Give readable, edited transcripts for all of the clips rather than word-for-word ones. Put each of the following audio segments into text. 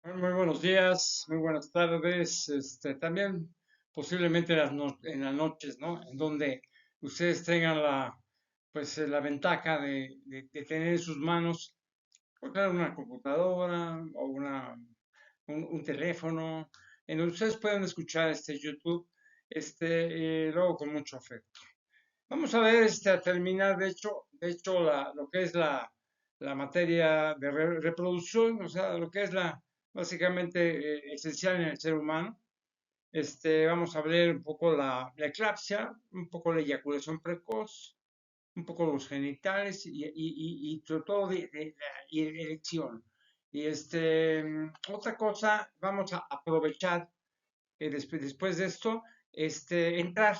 Muy buenos días, muy buenas tardes, también posiblemente en las noches, ¿no? En donde ustedes tengan la ventaja de tener en sus manos, pues, claro, una computadora o un teléfono, en donde ustedes puedan escuchar este YouTube, luego con mucho afecto. Vamos a ver, a terminar, de hecho, lo que es la materia de reproducción, o sea, lo que es básicamente esencial en el ser humano. Vamos a ver un poco la eclampsia, un poco la eyaculación precoz, un poco los genitales y sobre todo de la erección. Otra cosa, vamos a aprovechar después de esto, entrar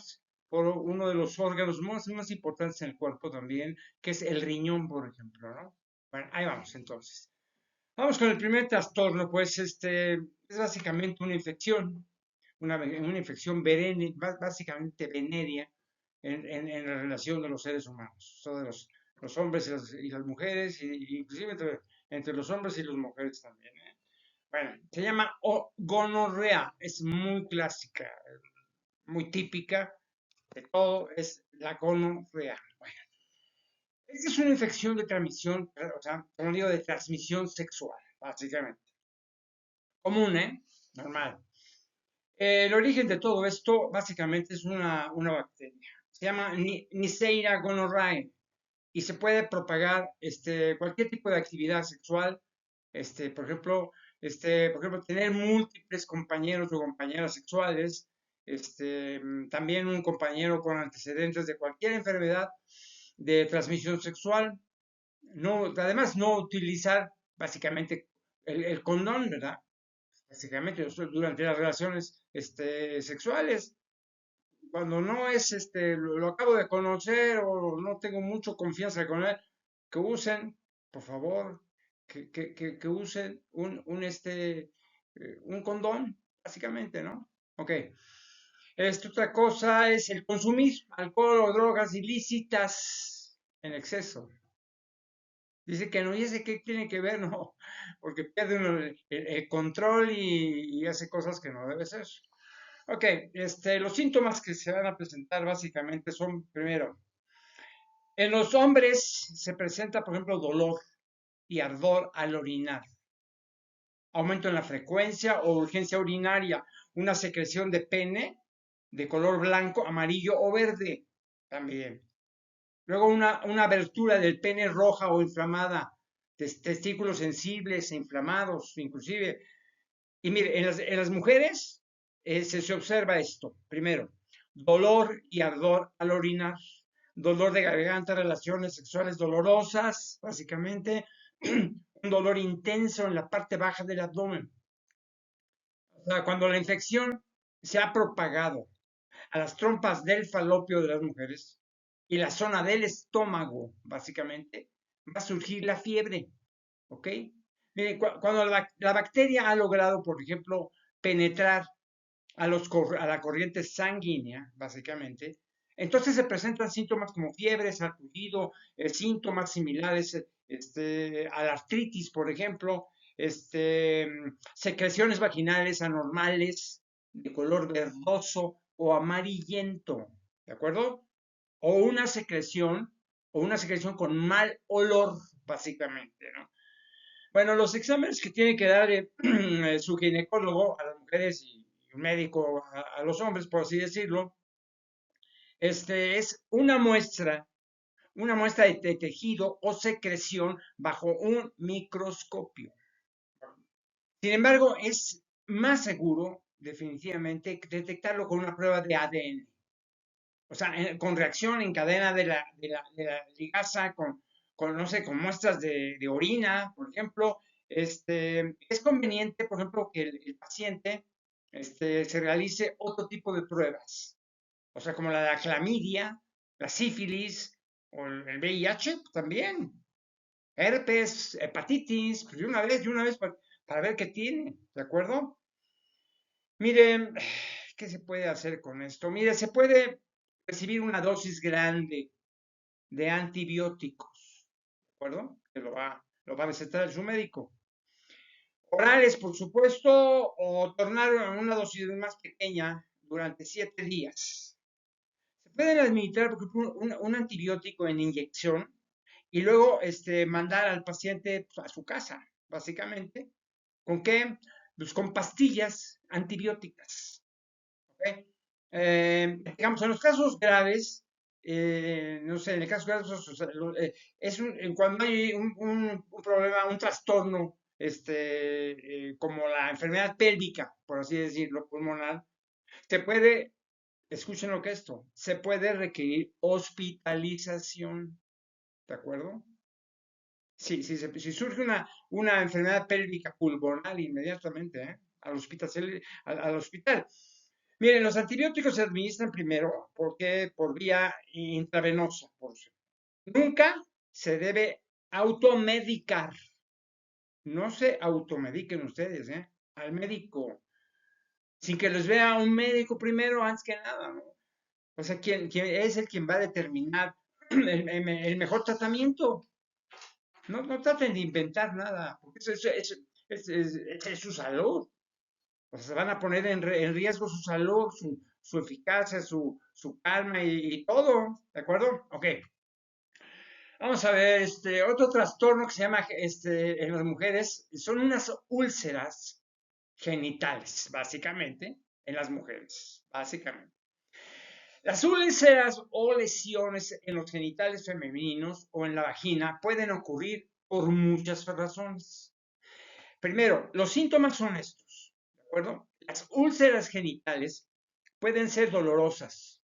por uno de los órganos más importantes en el cuerpo también, que es el riñón, por ejemplo, ¿no? Bueno, ahí vamos entonces. Vamos con el primer trastorno, pues es básicamente una infección, una infección básicamente venérea en la relación de los seres humanos, o sea, de los hombres y las mujeres, y inclusive entre los hombres y las mujeres también, ¿eh? Bueno, se llama gonorrea, es muy clásica, muy típica de todo, es la gonorrea. Bueno, esta es una infección de transmisión, o sea, como digo, de transmisión sexual, básicamente. Común, ¿eh? Normal. El origen de todo esto, básicamente, es una bacteria. Se llama Neisseria gonorrhoeae y se puede propagar cualquier tipo de actividad sexual, por ejemplo, tener múltiples compañeros o compañeras sexuales, también un compañero con antecedentes de cualquier enfermedad de transmisión sexual, no, además no utilizar básicamente el condón, ¿verdad? Básicamente durante las relaciones sexuales, cuando no es, lo acabo de conocer o no tengo mucho confianza con él, que usen, por favor, que usen un condón, básicamente, ¿no? Ok. Otra cosa es el consumir alcohol o drogas ilícitas en exceso. Dice que no, y ese qué tiene que ver, no, porque pierde uno el control y hace cosas que no debe ser. Ok, los síntomas que se van a presentar básicamente son, primero, en los hombres se presenta, por ejemplo, dolor y ardor al orinar, aumento en la frecuencia o urgencia urinaria, una secreción de pene de color blanco, amarillo o verde también. Luego una abertura del pene roja o inflamada, testículos sensibles e inflamados, inclusive. Y mire, en las mujeres se observa esto. Primero, dolor y ardor al orinar, dolor de garganta, relaciones sexuales dolorosas, básicamente, un dolor intenso en la parte baja del abdomen. O sea, cuando la infección se ha propagado a las trompas del falopio de las mujeres y la zona del estómago, básicamente, va a surgir la fiebre, ¿ok? Mire, cuando la bacteria ha logrado, por ejemplo, penetrar a la corriente sanguínea, básicamente, entonces se presentan síntomas como fiebre, sarpullido, síntomas similares a la artritis, por ejemplo, secreciones vaginales anormales de color verdoso o amarillento, ¿de acuerdo? O una secreción con mal olor, básicamente, ¿no? Bueno, los exámenes que tiene que dar su ginecólogo a las mujeres y un médico a los hombres, por así decirlo, es una muestra de tejido o secreción bajo un microscopio. Sin embargo, es más seguro, definitivamente, detectarlo con una prueba de ADN. O sea, con reacción en cadena de la ligasa, no sé, con muestras de orina, por ejemplo. Es conveniente, por ejemplo, que el paciente se realice otro tipo de pruebas, o sea, como la clamidia, la sífilis o el VIH también, herpes, hepatitis, pues de una vez para ver qué tiene, ¿de acuerdo? Miren, ¿qué se puede hacer con esto? Mire, se puede recibir una dosis grande de antibióticos, ¿de acuerdo? Que lo va a recetar su médico. orales, por supuesto, o tornar una dosis más pequeña durante 7 días. Se pueden administrar, por ejemplo, un antibiótico en inyección y luego mandar al paciente pues, a su casa, básicamente. ¿Con qué? Pues con pastillas antibióticas. ¿Ok? Digamos, en los casos graves, no sé, en el caso grave, o sea, cuando hay un problema, un trastorno, como la enfermedad pélvica, por así decirlo, pulmonar, se puede, escuchen lo que es esto, se puede requerir hospitalización, ¿de acuerdo? Sí, sí, si surge una enfermedad pélvica pulmonar, inmediatamente, al hospital, al hospital. Miren, los antibióticos se administran primero porque por vía intravenosa. Nunca se debe automedicar. No se automediquen ustedes, al médico, sin que les vea un médico primero, antes que nada, ¿no? O sea, ¿quién es quien va a determinar el mejor tratamiento? No traten de inventar nada, porque es su salud. O sea, se van a poner en riesgo su salud, su eficacia, su calma y todo, ¿de acuerdo? Ok. Vamos a ver, otro trastorno que se llama, en las mujeres, son unas úlceras genitales, básicamente, en las mujeres, básicamente. Las úlceras o lesiones en los genitales femeninos o en la vagina pueden ocurrir por muchas razones. Primero, los síntomas son estos, ¿de acuerdo? Las úlceras genitales pueden ser dolorosas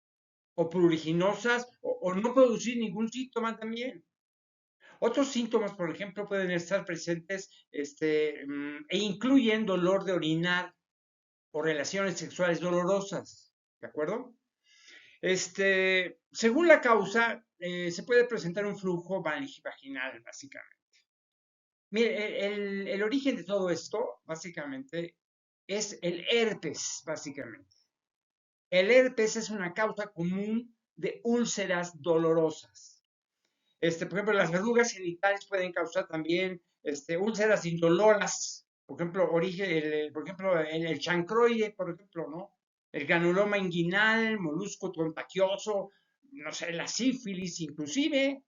o pruriginosas o no producir ningún síntoma también. Otros síntomas, por ejemplo, pueden estar presentes e incluyen dolor de orinar o relaciones sexuales dolorosas, ¿de acuerdo? Según la causa, se puede presentar un flujo vaginal, básicamente. Mire, el origen de todo esto, básicamente, es el herpes, básicamente. El herpes es una causa común de úlceras dolorosas. Por ejemplo, las verrugas genitales pueden causar también úlceras indoloras. Por ejemplo, el chancroide, por ejemplo, ¿no? El granuloma inguinal, molusco contagioso, no sé, la sífilis inclusive,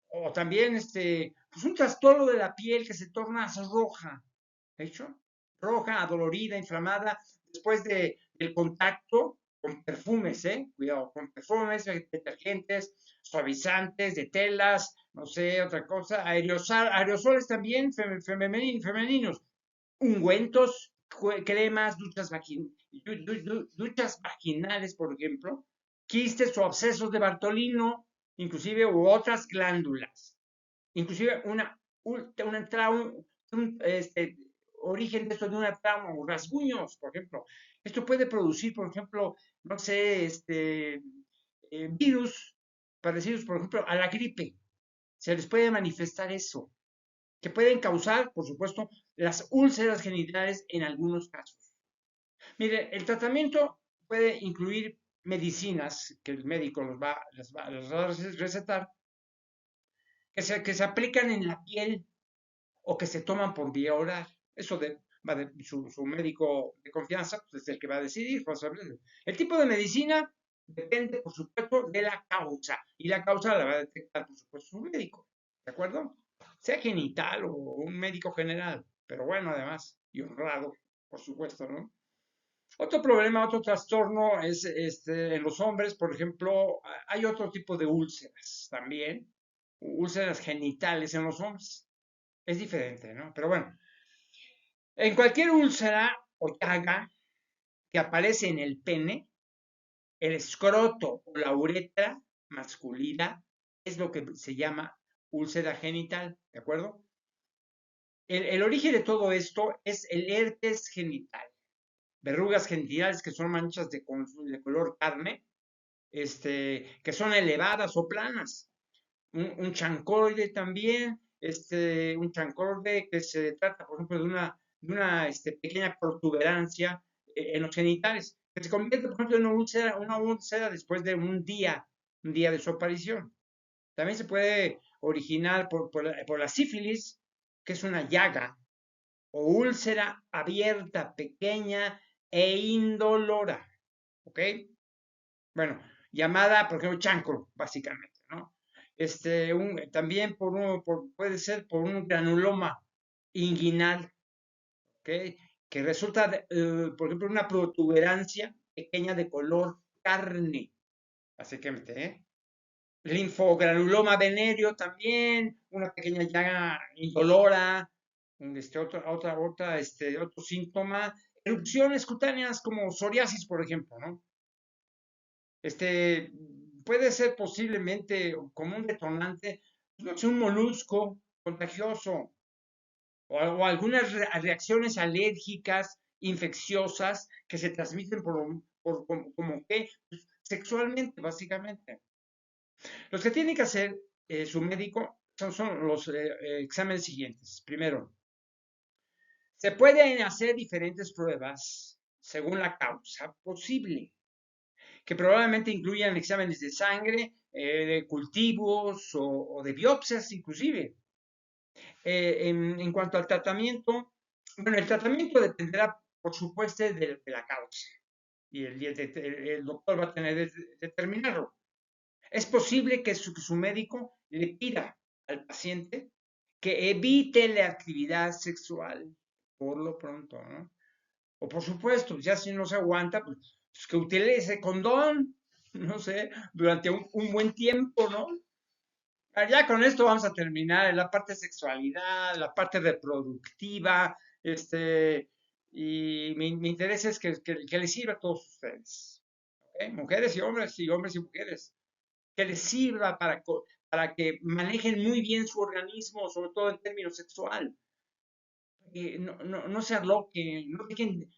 o también pues un trastorno de la piel que se torna roja, ¿de hecho? Roja, adolorida, inflamada, después del contacto con perfumes, cuidado, con perfumes, detergentes, suavizantes, de telas, no sé, otra cosa, aerosoles también femeninos, ungüentos, cremas, duchas vaginales, por ejemplo, quistes o abscesos de Bartolino, inclusive, u otras glándulas. Inclusive origen de esto de una trauma o rasguños, por ejemplo. Esto puede producir, por ejemplo, no sé, virus parecidos, por ejemplo, a la gripe. Se les puede manifestar eso, que pueden causar, por supuesto, las úlceras genitales en algunos casos. Mire, el tratamiento puede incluir medicinas que el médico les va a recetar, que se aplican en la piel o que se toman por vía oral. Eso va de su médico de confianza, pues es el que va a decidir. El tipo de medicina depende, por supuesto, de la causa. Y la causa la va a detectar, por supuesto, su médico. ¿De acuerdo? Sea genital o un médico general. Pero bueno, además, y honrado, por supuesto, ¿no? Otro problema, otro trastorno es en los hombres, por ejemplo, hay otro tipo de úlceras también, úlceras genitales en los hombres. Es diferente, ¿no? Pero bueno, en cualquier úlcera o llaga que aparece en el pene, el escroto o la uretra masculina es lo que se llama úlcera genital, ¿de acuerdo? El origen de todo esto es el herpes genital, verrugas genitales que son manchas de color carne, que son elevadas o planas. Un chancroide también, un chancroide que se trata, por ejemplo, de una pequeña protuberancia en los genitales, que se convierte, por ejemplo, en una úlcera después de un día de su aparición. También se puede originar por la sífilis, que es una llaga o úlcera abierta, pequeña e indolora, ¿ok? Bueno, llamada, por ejemplo, chancro, básicamente, ¿no? También puede ser por un granuloma inguinal, ¿ok? Que resulta, por ejemplo, una protuberancia pequeña de color carne, básicamente, ¿eh? Linfogranuloma venéreo también, una pequeña llaga indolora, otro síntoma, erupciones cutáneas como psoriasis, por ejemplo, ¿no? Este, puede ser posiblemente como un detonante, no sé, un molusco contagioso o algunas reacciones alérgicas, infecciosas que se transmiten como que sexualmente, básicamente. Los que tiene que hacer su médico son los exámenes siguientes. Primero, se pueden hacer diferentes pruebas según la causa posible, que probablemente incluyan exámenes de sangre, de cultivos o de biopsias inclusive. En cuanto al tratamiento, bueno, el tratamiento dependerá, por supuesto, de la causa y el doctor va a tener que determinarlo. Es posible que su médico le pida al paciente que evite la actividad sexual por lo pronto, ¿no? O por supuesto, ya si no se aguanta, pues que utilice condón, no sé, durante un buen tiempo, ¿no? Ya con esto vamos a terminar la parte de sexualidad, la parte reproductiva, y mi interés es que les sirva a todos ustedes, ¿ok? Mujeres y hombres y mujeres, que les sirva para que manejen muy bien su organismo, sobre todo en términos sexual. No se aloquen, no dejen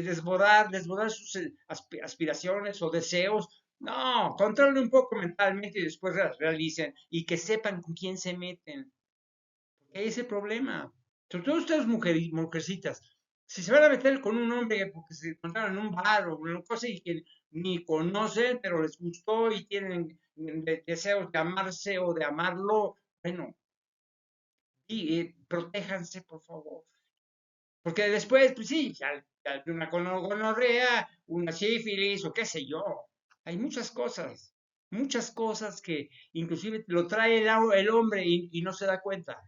desbordar sus aspiraciones o deseos. No, controlen un poco mentalmente y después realicen y que sepan con quién se meten. Porque ahí es el problema. Sobre todo ustedes mujercitas, si se van a meter con un hombre porque se encontraron en un bar o una cosa y que ni conocen, pero les gustó y tienen deseos de amarse o de amarlo, bueno, y protéjanse, por favor. Porque después, pues sí, ya una gonorrea, una sífilis o qué sé yo. Hay muchas cosas que inclusive lo trae el hombre y no se da cuenta.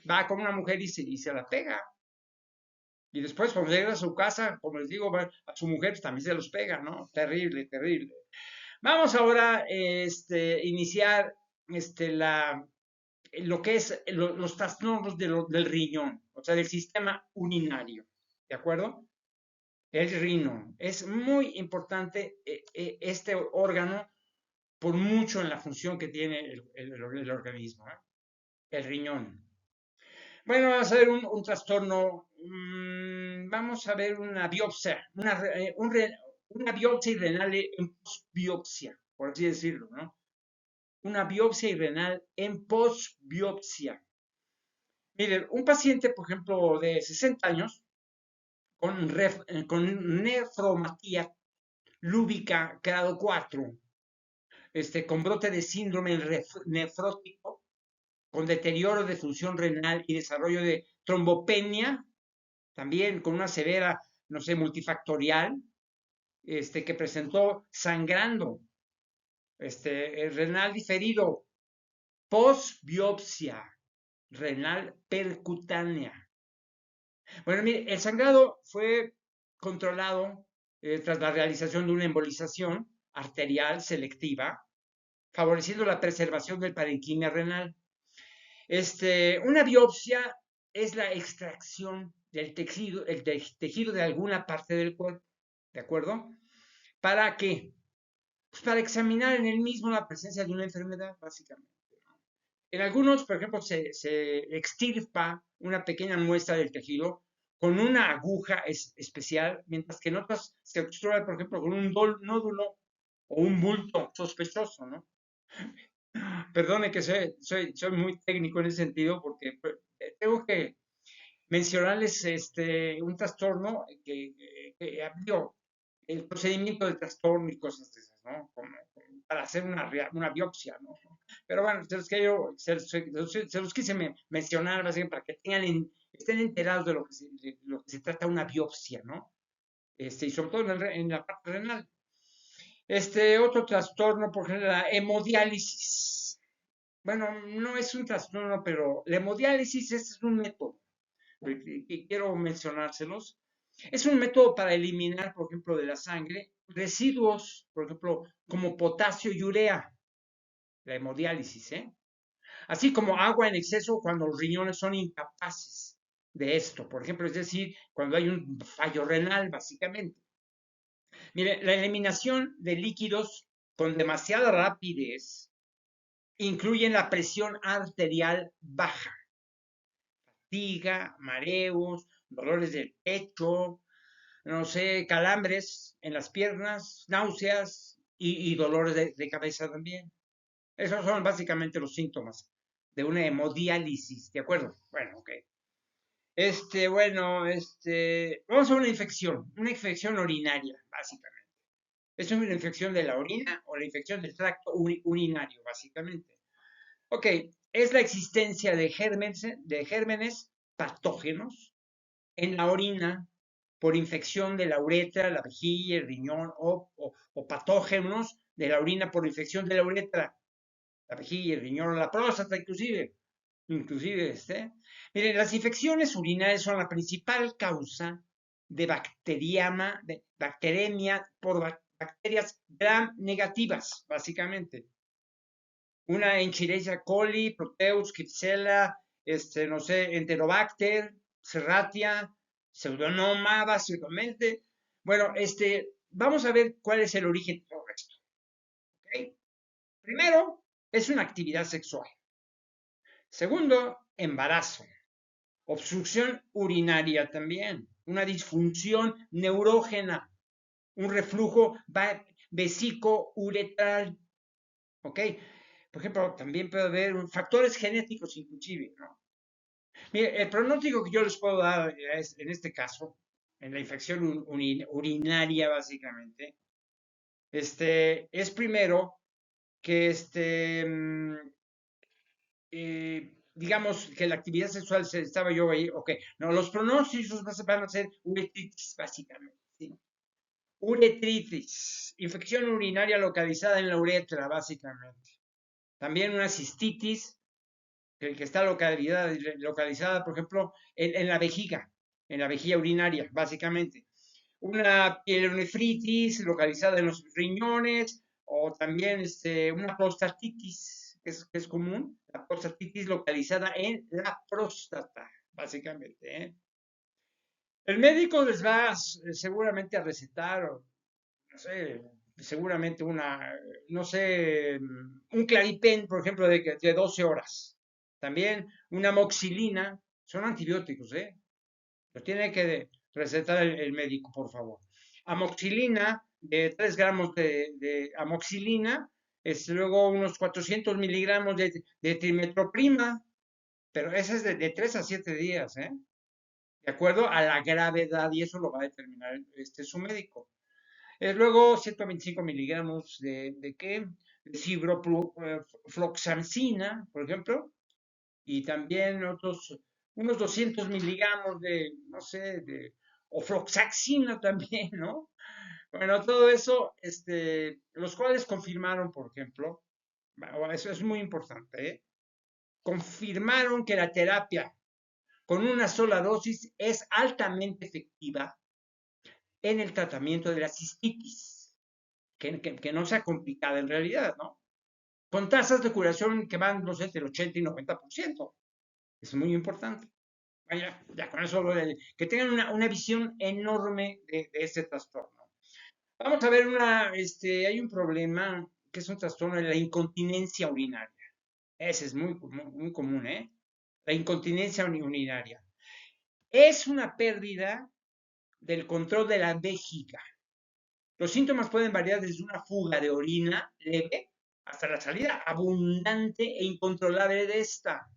Va con una mujer y se la pega. Y después cuando llega a su casa, como les digo, a su mujer pues, también se los pega, ¿no? Terrible, terrible. Vamos ahora iniciar lo que es los trastornos del riñón, o sea, del sistema urinario. ¿De acuerdo? El riñón. Es muy importante este órgano por mucho en la función que tiene el organismo, ¿eh? El riñón. Bueno, vamos a ver un trastorno, vamos a ver una biopsia, una biopsia renal en postbiopsia, por así decirlo, ¿no? Una biopsia renal en postbiopsia. Miren, un paciente, por ejemplo, de 60 años, con nefromatía lúbica grado 4, con brote de síndrome nefrótico, con deterioro de función renal y desarrollo de trombopenia, también con una severa, no sé, multifactorial, que presentó sangrando, el renal diferido, postbiopsia, renal percutánea. Bueno, mire, el sangrado fue controlado tras la realización de una embolización arterial selectiva, favoreciendo la preservación del parenquima renal. Una biopsia es la extracción del tejido de alguna parte del cuerpo, ¿de acuerdo? ¿Para qué? Pues para examinar en el mismo la presencia de una enfermedad, básicamente. En algunos, por ejemplo, se extirpa una pequeña muestra del tejido con una aguja especial, mientras que en otras se extrae, por ejemplo, con un nódulo o un bulto sospechoso, ¿no? Perdone que soy muy técnico en ese sentido porque pues, tengo que mencionarles un trastorno que abrió el procedimiento de trastorno y cosas de esas, ¿no? Para hacer una biopsia, ¿no? Pero bueno, se los quise mencionar, básicamente, para que estén enterados de lo que se trata una biopsia, ¿no? Y sobre todo en la parte renal. Otro trastorno, por ejemplo, la hemodiálisis. Bueno, no es un trastorno, pero la hemodiálisis es un método que quiero mencionárselos. Es un método para eliminar, por ejemplo, de la sangre residuos, por ejemplo, como potasio y urea, la hemodiálisis, ¿eh? Así como agua en exceso cuando los riñones son incapaces de esto, por ejemplo, es decir, cuando hay un fallo renal, básicamente. Mire, la eliminación de líquidos con demasiada rapidez incluyen la presión arterial baja, fatiga, mareos, dolores del pecho, no sé, calambres en las piernas, náuseas y dolores de cabeza también. Esos son básicamente los síntomas de una hemodiálisis, ¿de acuerdo? Bueno, ok. Vamos a una infección urinaria, básicamente. Es una infección de la orina o la infección del tracto urinario, básicamente. Ok, es la existencia de gérmenes patógenos en la orina por infección de la uretra, la vejiga, el riñón o patógenos de la orina por infección de la uretra, la vejiga, el riñón, la próstata inclusive. Miren, las infecciones urinarias son la principal causa de bacteremia por bacterias gram negativas, básicamente. Una Escherichia coli, Proteus, Klebsiella, no sé, Enterobacter, Serratia, Pseudonoma, básicamente. Bueno, vamos a ver cuál es el origen de todo esto. ¿Okay? Primero, es una actividad sexual. Segundo, embarazo. Obstrucción urinaria también. Una disfunción neurógena. Un reflujo vesíco-uretral. ¿Ok? Por ejemplo, también puede haber factores genéticos inclusive, ¿no? Mire, el pronóstico que yo les puedo dar es, en este caso, en la infección urinaria básicamente, es primero que digamos que la actividad sexual estaba yo ahí, ok, no, los pronósticos van a ser uretritis básicamente, ¿sí? Uretritis, infección urinaria localizada en la uretra básicamente. También una cistitis que está localizada, por ejemplo, en la vejiga urinaria, básicamente. Una pielonefritis localizada en los riñones, o también una prostatitis, que es común, la prostatitis localizada en la próstata, básicamente. ¿Eh? El médico les va seguramente a recetar, no sé, seguramente no sé, un Claripen, por ejemplo, de 12 horas. También una amoxilina, son antibióticos, ¿eh? Lo tiene que recetar el médico, por favor. Amoxilina, de 3 gramos de amoxilina, luego unos 400 miligramos de trimetroprima, pero ese es de 3 a 7 días, ¿eh? De acuerdo a la gravedad, y eso lo va a determinar su médico. Luego 125 miligramos ¿de qué? De ciprofloxacina, por ejemplo, y también unos 200 miligramos no sé, de ofloxacina también, ¿no? Bueno, todo eso, los cuales confirmaron, por ejemplo, eso es muy importante, ¿eh? Confirmaron que la terapia con una sola dosis es altamente efectiva en el tratamiento de la cistitis, que no sea complicada en realidad, ¿no? Con tasas de curación que van, no sé, del 80 y 90%. Es muy importante. Vaya, ya con eso, que tengan una visión enorme de este trastorno. Vamos a ver hay un problema que es un trastorno de la incontinencia urinaria. Ese es muy común, ¿eh? La incontinencia urinaria. Es una pérdida del control de la vejiga. Los síntomas pueden variar desde una fuga de orina leve hasta la salida abundante e incontrolable de esta.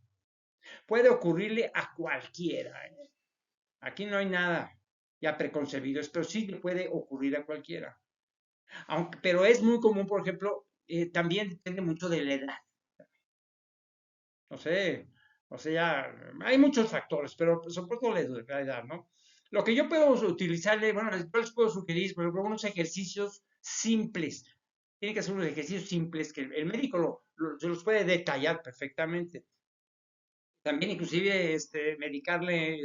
Puede ocurrirle a cualquiera, ¿eh? Aquí no hay nada ya preconcebido, pero sí le puede ocurrir a cualquiera. Pero es muy común, por ejemplo, también depende mucho de la edad. no sé, o sea, hay muchos factores, pero sobre todo la edad, ¿no? Lo que yo puedo utilizarle, bueno, yo les puedo sugerir, por ejemplo, unos ejercicios simples. Tiene que ser unos ejercicios simples que el médico se los puede detallar perfectamente. También inclusive medicarle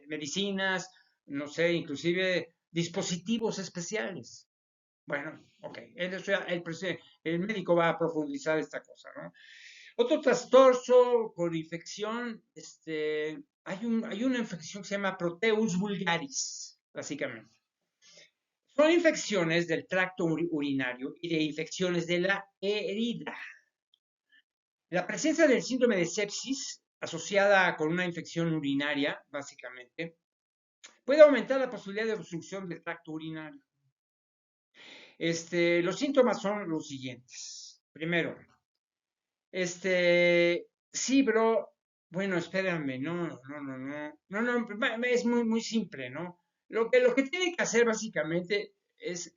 medicinas, no sé, inclusive dispositivos especiales. Bueno, ok, el médico va a profundizar esta cosa, ¿no? Otro trastorno con infección, hay una infección que se llama Proteus vulgaris, básicamente. Son infecciones del tracto urinario y de infecciones de la herida. La presencia del síndrome de sepsis, asociada con una infección urinaria, básicamente, puede aumentar la posibilidad de obstrucción del tracto urinario. Los síntomas son los siguientes. Primero, sí, bro, bueno, espérame, no, es muy simple, ¿no? Lo que tiene que hacer básicamente es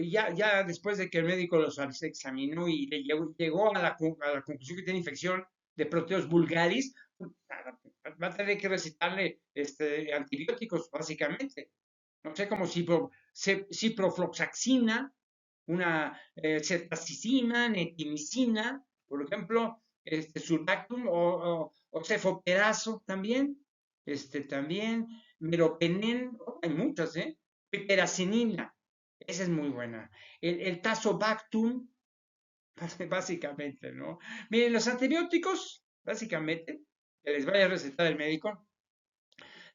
ya después de que el médico los examinó y llegó a la conclusión que tiene infección de Proteus vulgaris, va a tener que recetarle antibióticos, básicamente. No sé, como ciprofloxacina, una ceftazicina, netimicina, por ejemplo, sulbactum o cefoperazo también, también, meropenem, hay muchas, piperacenina, esa es muy buena. El tazobactum, básicamente, ¿no? Miren, los antibióticos, básicamente, que les vaya a recetar el médico,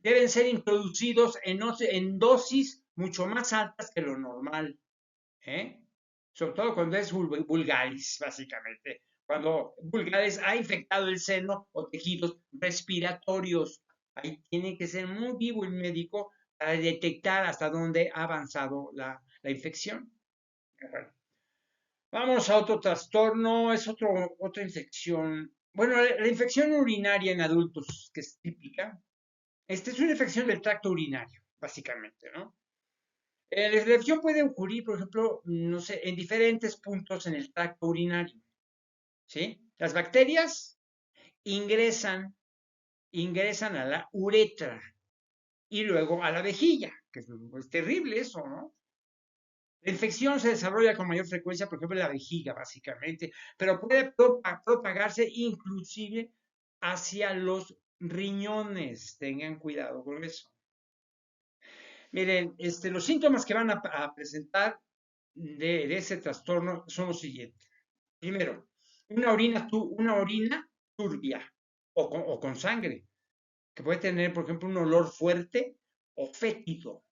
deben ser introducidos en dosis mucho más altas que lo normal, ¿eh? Sobre todo cuando es vulgaris, básicamente. Cuando vulgaris ha infectado el seno o tejidos respiratorios. Ahí tiene que ser muy vivo el médico para detectar hasta dónde ha avanzado la infección. Bueno, vamos a otro trastorno, es otra infección. Bueno, la infección urinaria en adultos, que es típica, esta es una infección del tracto urinario, básicamente, ¿no? La infección puede ocurrir, por ejemplo, no sé, en diferentes puntos en el tracto urinario, ¿sí? Las bacterias ingresan, ingresan a la uretra y luego a la vejiga, que es terrible eso, ¿no? La infección se desarrolla con mayor frecuencia, por ejemplo, en la vejiga, básicamente, pero puede propagarse inclusive hacia los riñones. Tengan cuidado con eso. Miren, los síntomas que van a presentar de ese trastorno son los siguientes. Primero, una orina turbia o con sangre, que puede tener, por ejemplo, un olor fuerte o fétido,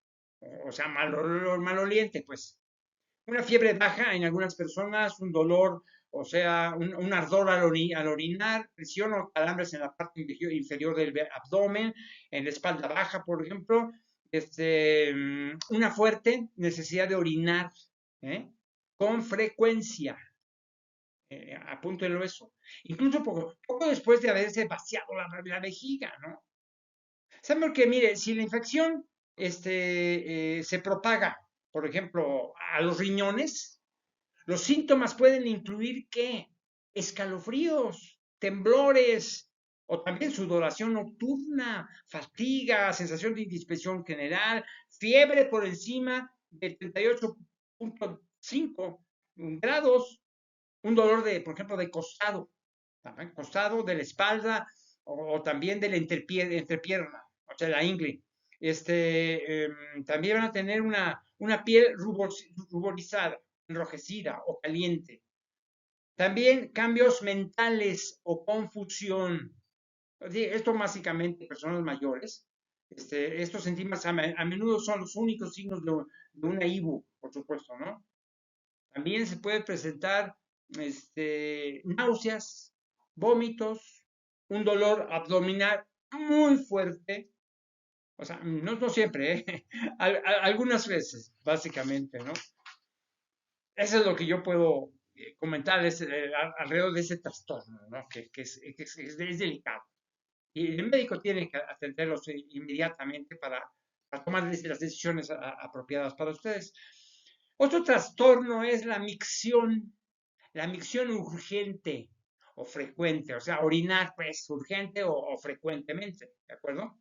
o sea, maloliente, pues. Una fiebre baja en algunas personas, un dolor, o sea, un ardor al orinar, presión o calambres en la parte inferior del abdomen, en la espalda baja, por ejemplo, una fuerte necesidad de orinar, ¿eh? Con frecuencia, apúntenlo eso, incluso poco después de haberse vaciado la vejiga, ¿no? ¿Saben por qué? Mire, si la infección se propaga, por ejemplo, a los riñones, los síntomas pueden incluir ¿qué? Escalofríos, temblores, o también sudoración nocturna, fatiga, sensación de indisposición general, fiebre por encima de 38.5 grados, un dolor por ejemplo, de costado de la espalda o también de la entrepierna, o sea, la ingle. También van a tener una piel ruborizada, enrojecida o caliente. También cambios mentales o confusión. Esto básicamente personas mayores. Estos síntomas a menudo son los únicos signos de una IBU, por supuesto, ¿no? También se puede presentar náuseas, vómitos, un dolor abdominal muy fuerte, o sea, no siempre, algunas veces, básicamente, ¿no? Eso es lo que yo puedo comentar alrededor de ese trastorno, ¿no? Que es delicado. Y el médico tiene que atenderlos inmediatamente para tomar las decisiones apropiadas para ustedes. Otro trastorno es la micción urgente o frecuente, o sea, orinar, pues, urgente o frecuentemente, ¿de acuerdo?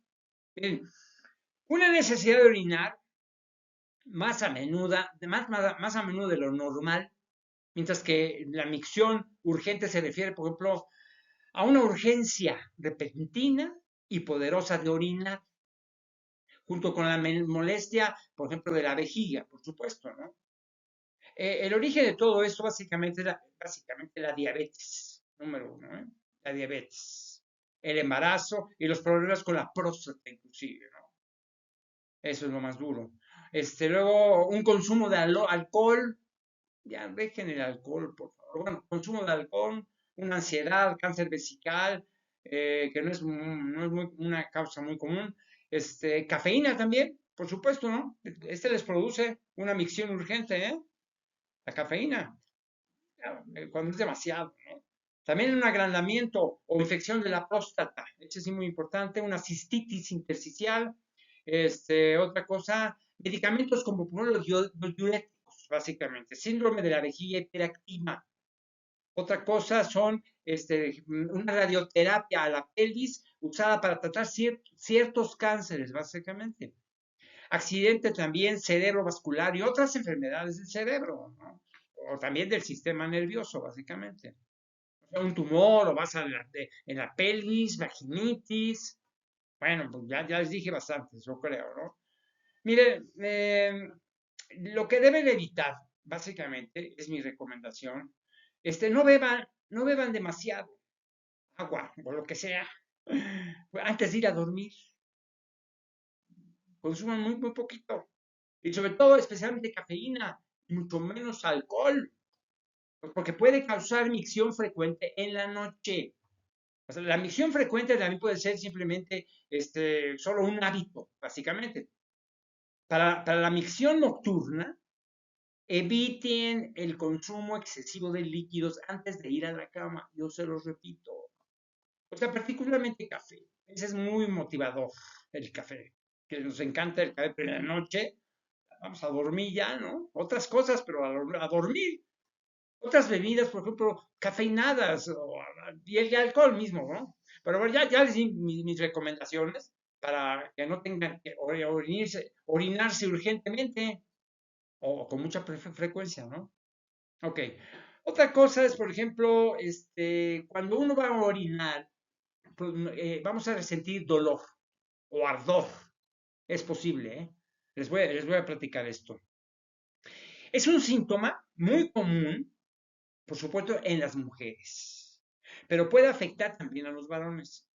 Bien, una necesidad de orinar más a menudo de lo normal, mientras que la micción urgente se refiere, por ejemplo, a una urgencia repentina y poderosa de orinar, junto con la molestia, por ejemplo, de la vejiga, por supuesto, ¿no? El origen de todo esto básicamente la diabetes, número uno, ¿eh? La diabetes, el embarazo y los problemas con la próstata inclusive, ¿no? Eso es lo más duro. Luego, un consumo de alcohol, ya dejen el alcohol, por favor. Bueno, consumo de alcohol, una ansiedad, cáncer vesical, que no es una causa muy común. Cafeína también, por supuesto, ¿no? Les produce una micción urgente, ¿eh? La cafeína, cuando es demasiado, ¿no? También un agrandamiento o infección de la próstata, eso es muy importante, una cistitis intersticial, otra cosa, medicamentos como por ejemplo los diuréticos, básicamente, síndrome de la vejiga hiperactiva. Otra cosa son una radioterapia a la pelvis usada para tratar ciertos cánceres, básicamente. Accidente también cerebrovascular y otras enfermedades del cerebro, ¿no? O también del sistema nervioso, básicamente. O sea, un tumor o vas en la pelvis, vaginitis. Bueno, pues ya les dije bastante, yo creo, ¿no? Miren, lo que deben evitar, básicamente, es mi recomendación, no beban demasiado agua o lo que sea antes de ir a dormir. Consuman muy poquito. Y sobre todo, especialmente cafeína, y mucho menos alcohol, porque puede causar micción frecuente en la noche. O sea, la micción frecuente también puede ser simplemente solo un hábito, básicamente. Para la micción nocturna, eviten el consumo excesivo de líquidos antes de ir a la cama. Yo se los repito. O sea, particularmente café. Ese es muy motivador, el café. Que nos encanta el café, pero en la noche vamos a dormir ya, ¿no? Otras cosas, pero a dormir. Otras bebidas, por ejemplo, cafeinadas y el alcohol mismo, ¿no? Pero bueno, ya les di mis recomendaciones para que no tengan que orinarse urgentemente o con mucha frecuencia, ¿no? Ok. Otra cosa es, por ejemplo, cuando uno va a orinar, pues, vamos a sentir dolor o ardor. Es posible, ¿eh? Les voy a platicar esto. Es un síntoma muy común, por supuesto, en las mujeres, pero puede afectar también a los varones.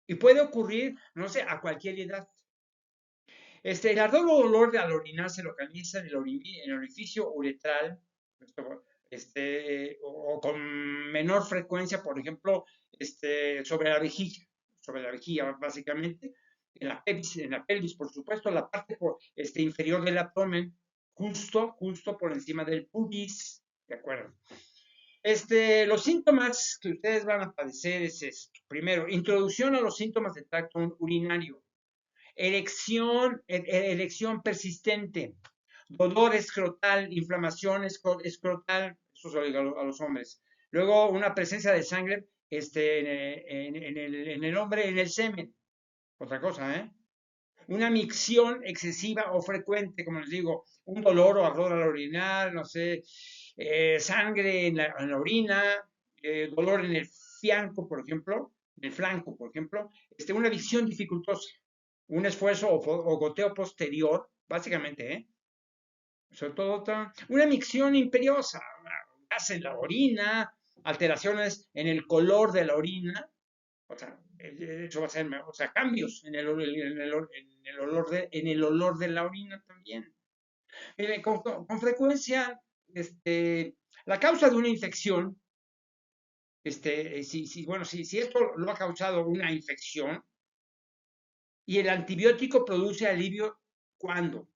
Y puede ocurrir, no sé, a cualquier edad. El ardor o dolor al orinar se localiza en el orificio uretral, o con menor frecuencia, por ejemplo, sobre la vejiga, básicamente, en la pelvis, por supuesto, la parte inferior del abdomen, justo por encima del pubis, ¿de acuerdo? Los síntomas que ustedes van a padecer es esto. Primero, introducción a los síntomas del tracto urinario. Erección persistente, dolor escrotal, inflamación escrotal, eso se oiga a los hombres. Luego, una presencia de sangre en el hombre, en el semen. Otra cosa, ¿eh? Una micción excesiva o frecuente, como les digo, un dolor o ardor al orinar, no sé, sangre en la orina, dolor en el flanco, por ejemplo, una visión dificultosa, un esfuerzo o goteo posterior, básicamente, ¿eh? Sobre todo una micción imperiosa, gas en la orina, alteraciones en el color de la orina, o sea, eso va a ser, o sea, cambios en el olor de la orina también. Con frecuencia, la causa de una infección, si esto lo ha causado una infección y el antibiótico produce alivio, ¿cuándo?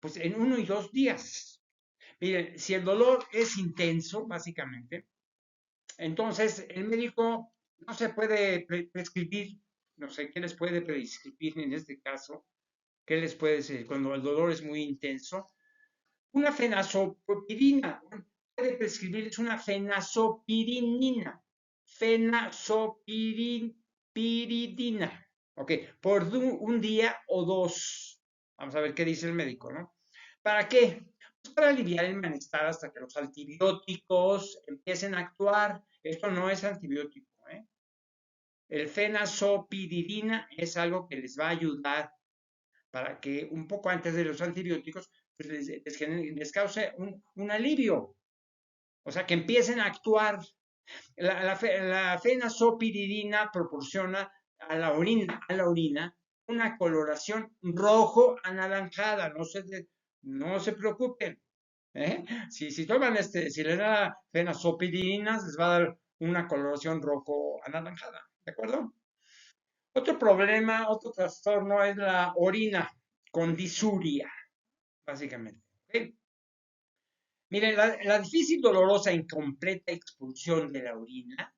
Pues en 1 y 2 días. Miren, si el dolor es intenso, básicamente, entonces el médico no se puede prescribir, no sé qué les puede prescribir en este caso, qué les puede decir cuando el dolor es muy intenso. Una fenazopirina, puede prescribirles una fenazopirinina, fenazopiridina. Ok, por un día o dos. Vamos a ver qué dice el médico, ¿no? ¿Para qué? Pues para aliviar el malestar hasta que los antibióticos empiecen a actuar. Esto no es antibiótico, ¿eh? El fenazopiridina es algo que les va a ayudar para que un poco antes de los antibióticos pues les cause un alivio. O sea, que empiecen a actuar. La fenazopiridina proporciona a la orina una coloración rojo anaranjada. No se preocupen. ¿Eh? Si toman si les da fenazopiridina, les va a dar una coloración rojo anaranjada. ¿De acuerdo? Otro problema, otro trastorno es la orina con disuria, básicamente. ¿Ok? Miren, la difícil, dolorosa e incompleta expulsión de la orina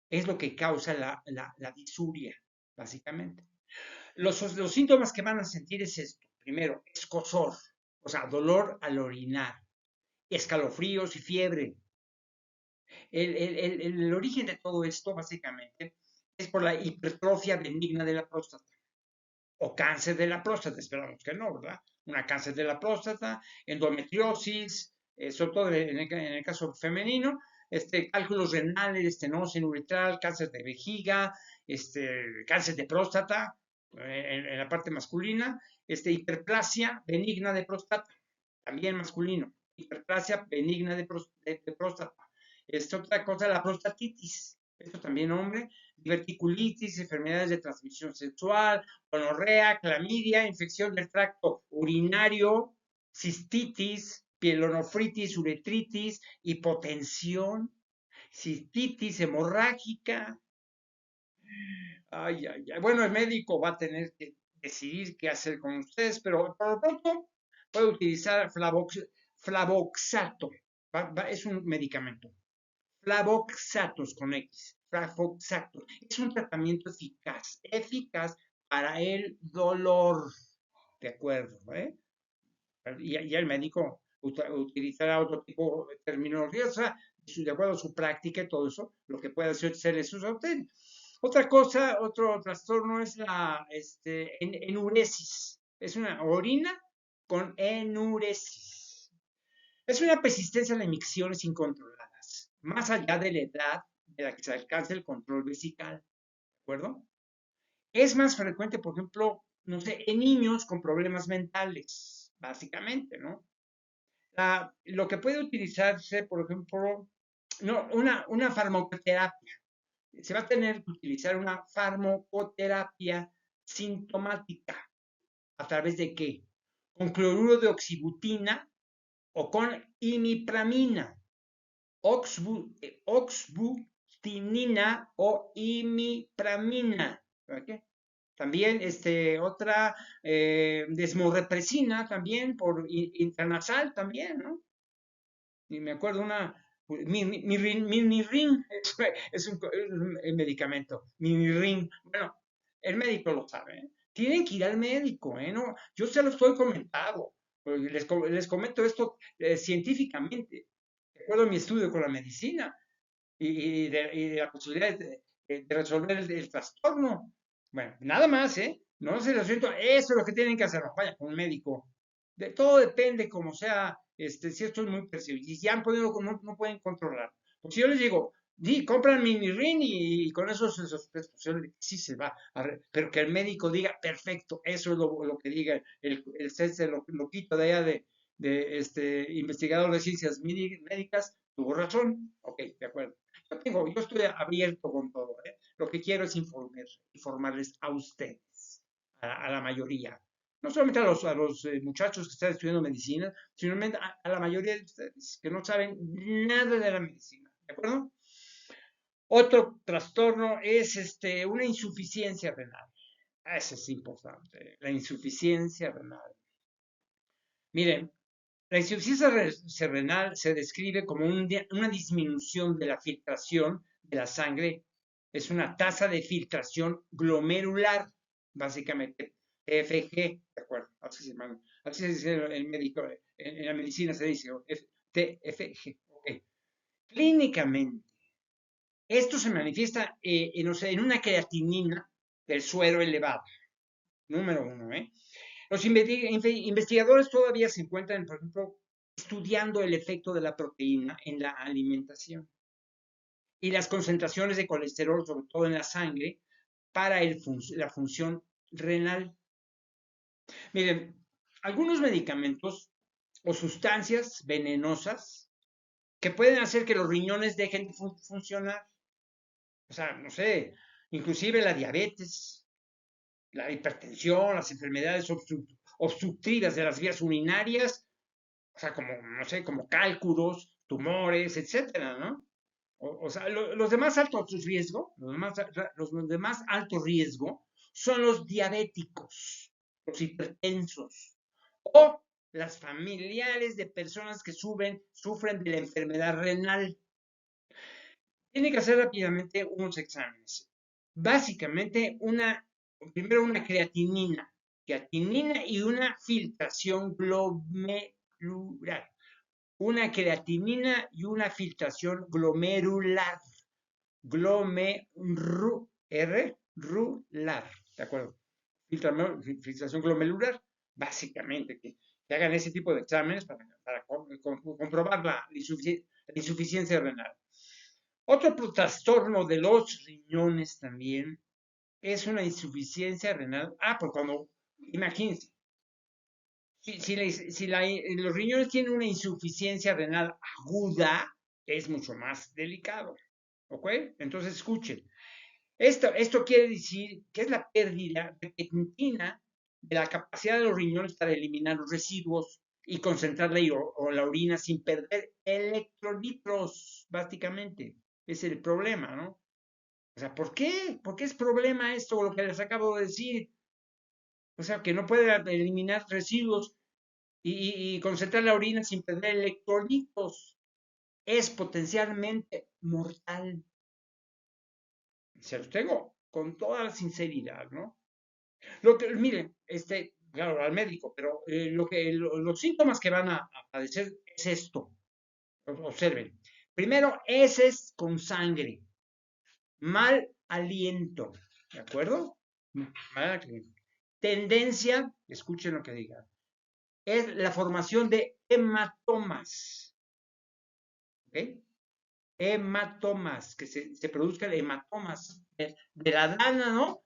es lo que causa la disuria, básicamente. Los síntomas que van a sentir es esto. Primero, escozor, o sea, dolor al orinar, escalofríos y fiebre. El origen de todo esto, básicamente, es por la hipertrofia benigna de la próstata o cáncer de la próstata, esperamos que no, ¿verdad? Una cáncer de la próstata, endometriosis, sobre todo en el caso femenino, cálculos renales, estenosis uretral, cáncer de vejiga, cáncer de próstata, en la parte masculina, hiperplasia benigna de próstata, también masculino, hiperplasia benigna de próstata. Otra cosa, la prostatitis, esto también hombre, diverticulitis, enfermedades de transmisión sexual, gonorrea, clamidia, infección del tracto urinario, cistitis, pielonefritis, uretritis, hipotensión, cistitis hemorrágica. Ay, ay, ay. Bueno, el médico va a tener que decidir qué hacer con ustedes, pero por lo pronto puede utilizar flavoxato. Es un medicamento. Flavoxatos con X. Flavoxatos. Es un tratamiento eficaz para el dolor. De acuerdo, ¿eh? Y el médico utilizará otro tipo de terminología, o sea, de acuerdo a su práctica y todo eso, lo que puede hacer eso es usted. Otra cosa, otro trastorno es la enuresis. Es una orina con enuresis. Es una persistencia de micciones incontroladas, más allá de la edad de la que se alcanza el control vesical, ¿de acuerdo? Es más frecuente, por ejemplo, no sé, en niños con problemas mentales, básicamente, ¿no? Lo que puede utilizarse, por ejemplo, no, una farmacoterapia. Se va a tener que utilizar una farmacoterapia sintomática. ¿A través de qué? Con cloruro de oxibutina o con imipramina, oxbutinina o imipramina. ¿Okay? También otra desmorepresina también por intranasal también, ¿no? Y me acuerdo Minirin, es un medicamento, Minirin. Bueno, el médico lo sabe, ¿eh? Tienen que ir al médico, ¿eh? No, yo se lo estoy comentando, les comento esto científicamente. Recuerdo mi estudio con la medicina y de la posibilidad de resolver el trastorno. Bueno, nada más, ¿eh? No se lo siento, eso es lo que tienen que hacer, vaya con un médico. Todo depende, como sea, si esto es muy percibido. Y si han podido, no pueden controlar. Porque si yo les digo, compran Minirin y con eso sí se va. Pero que el médico diga, perfecto, eso es lo que diga el loquito de allá de investigador de ciencias médicas, tuvo razón. Ok, de acuerdo. Yo estoy abierto con todo, ¿eh? Lo que quiero es informarles a ustedes, a la mayoría. No solamente a los muchachos que están estudiando medicina, sino a la mayoría de ustedes que no saben nada de la medicina. ¿De acuerdo? Otro trastorno es una insuficiencia renal. Eso es importante, la insuficiencia renal. Miren, la insuficiencia renal se describe como una disminución de la filtración de la sangre. Es una tasa de filtración glomerular, básicamente, TFG, ¿de acuerdo? Así se dice el médico, en la medicina se dice TFG. Okay. Clínicamente, Esto se manifiesta o sea, en una creatinina del suero elevado, número uno. Los investigadores todavía se encuentran, por ejemplo, estudiando el efecto de la proteína en la alimentación y las concentraciones de colesterol, sobre todo en la sangre, para la función renal. Miren, algunos medicamentos o sustancias venenosas que pueden hacer que los riñones dejen de funcionar. O sea, no sé, inclusive la diabetes, la hipertensión, las enfermedades obstructivas de las vías urinarias, o sea, como, no sé, como cálculos, tumores, etcétera, ¿no? O sea, los de más alto riesgo, los de más alto riesgo son los diabéticos, los hipertensos o las familiares de personas que sufren de la enfermedad renal. Tiene que hacer rápidamente unos exámenes. Básicamente, primero una creatinina y una filtración glomerular. Una creatinina y una filtración glomerular. Glomerular, ¿de acuerdo? Filtración glomerular, básicamente, que hagan ese tipo de exámenes para comprobar la insuficiencia renal. Otro trastorno de los riñones también es una insuficiencia renal. Pues imagínense, si los riñones tienen una insuficiencia renal aguda, es mucho más delicado. ¿Ok? Entonces escuchen. Esto quiere decir que es la pérdida repentina de la capacidad de los riñones para eliminar los residuos y concentrar la orina sin perder electrolitos, básicamente. Es el problema, ¿no? O sea, ¿por qué? ¿Por qué es problema esto, lo que les acabo de decir? O sea, que no puede eliminar residuos y concentrar la orina sin perder electrolitos. Es potencialmente mortal. Se los tengo con toda la sinceridad, ¿no? Miren, claro, al médico, pero los síntomas que van a padecer es esto. Observen. Primero, heces con sangre. Mal aliento. ¿De acuerdo? Mal aliento. Tendencia, escuchen lo que diga, es la formación de hematomas. ¿Ok? Hematomas, que se produzcan hematomas de la dana, ¿no?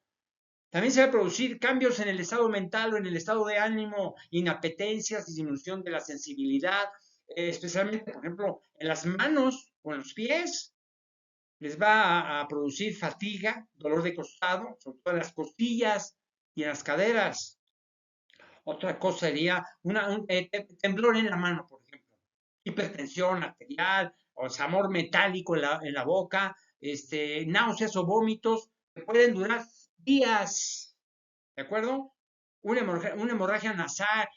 También se va a producir cambios en el estado mental o en el estado de ánimo, inapetencias, disminución de la sensibilidad, especialmente, por ejemplo, en las manos o en los pies. Les va a producir fatiga, dolor de costado, sobre todo en las costillas y en las caderas. Otra cosa sería un temblor en la mano, por ejemplo, hipertensión arterial, o sabor metálico en la boca, náuseas o vómitos que pueden durar días. ¿De acuerdo? Una hemorragia nasal,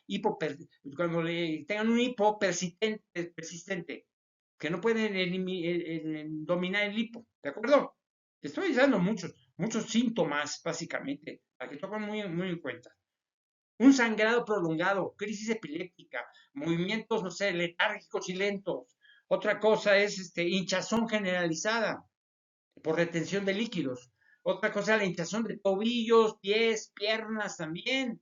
cuando tengan un hipo persistente, que no pueden dominar el hipo, ¿de acuerdo? Estoy dando muchos síntomas, básicamente, para que tomen muy en cuenta. Un sangrado prolongado, crisis epiléptica, movimientos, no sé, letárgicos y lentos. Otra cosa es hinchazón generalizada por retención de líquidos. Otra cosa, la hinchazón de tobillos, pies, piernas también.